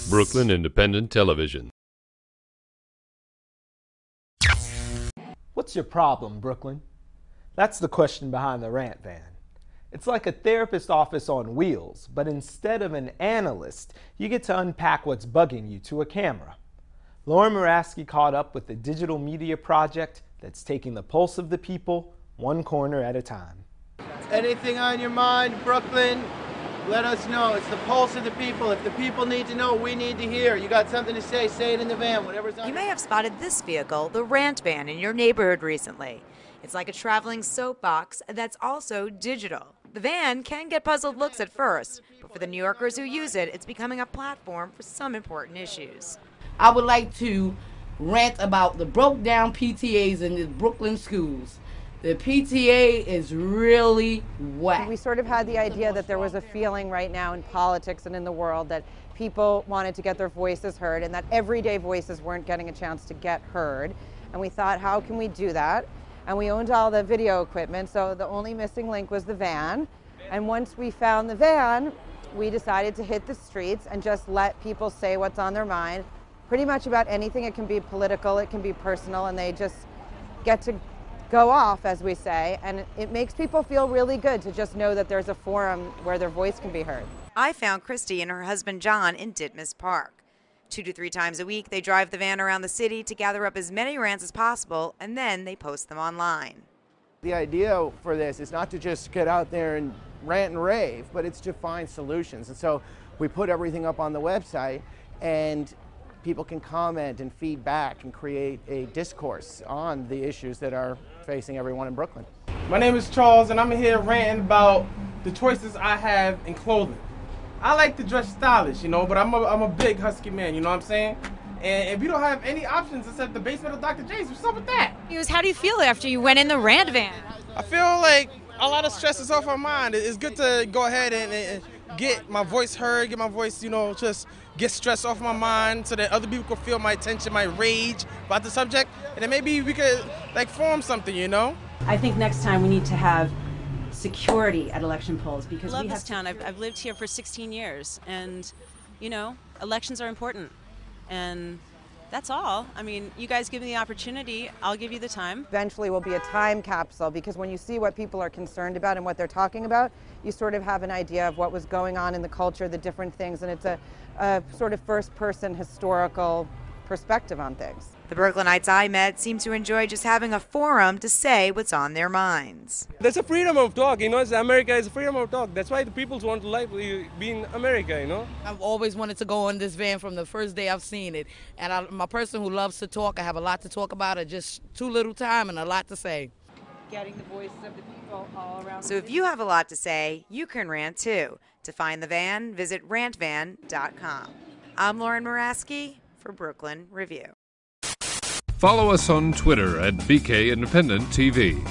Brooklyn Independent Television. What's your problem, Brooklyn? That's the question behind the Rant van. It's like a therapist office on wheels, but instead of an analyst, you get to unpack what's bugging you to a camera. Lauren Muraski caught up with the digital media project that's taking the pulse of the people one corner at a time. Anything on your mind, Brooklyn? Let us know. It's the pulse of the people. If the people need to know, we need to hear. You got something to say it in the van, whatever's on. You may have spotted this vehicle, the Rant van, in your neighborhood recently. It's like a traveling soapbox that's also digital. The van can get puzzled looks at first, but for the New Yorkers who use it, it's becoming a platform for some important issues. I would like to rant about the broke down PTAs in the Brooklyn schools. The PTA is really whack. We sort of had the idea that there was a feeling right now in politics and in the world that people wanted to get their voices heard and that everyday voices weren't getting a chance to get heard. And we thought, how can we do that? And we owned all the video equipment, so the only missing link was the van. And once we found the van, we decided to hit the streets and just let people say what's on their mind. Pretty much about anything. It can be political, it can be personal, and they just get to go off, as we say, and it makes people feel really good to just know that there's a forum where their voice can be heard. I found Christy and her husband John in Ditmas Park. 2 to 3 times a week, they drive the van around the city to gather up as many rants as possible, and then they post them online. The idea for this is not to just get out there and rant and rave, but it's to find solutions. And so we put everything up on the website, and people can comment and feedback and create a discourse on the issues that are facing everyone in Brooklyn. My name is Charles, and I'm here ranting about the choices I have in clothing. I like to dress stylish, but I'm a big husky man, you know what I'm saying? And if you don't have any options except the basement of Dr. J's, what's up with that? How do you feel after you went in the Rant van? I feel like a lot of stress is off my mind. It's good to go ahead and get my voice heard, get my voice, just get stress off my mind so that other people can feel my tension, my rage about the subject, and then maybe we could form something, I think next time we need to have security at election polls because I love this town. I've lived here for 16 years, and elections are important, and that's all. I mean, you guys give me the opportunity, I'll give you the time. Eventually will be a time capsule, because when you see what people are concerned about and what they're talking about, you sort of have an idea of what was going on in the culture, the different things, and it's a sort of first-person historical perspective on things. The Brooklynites I met seem to enjoy just having a forum to say what's on their minds. There's a freedom of talk, America is freedom of talk. That's why the people want to be in America, I've always wanted to go on this van from the first day I've seen it. And I'm a person who loves to talk. I have a lot to talk about, just too little time and a lot to say. Getting the voices of the people all around. So if you have a lot to say, you can rant too. To find the van, visit rantvan.com. I'm Lauren Muraski for Brooklyn Review. Follow us on Twitter at BK Independent TV.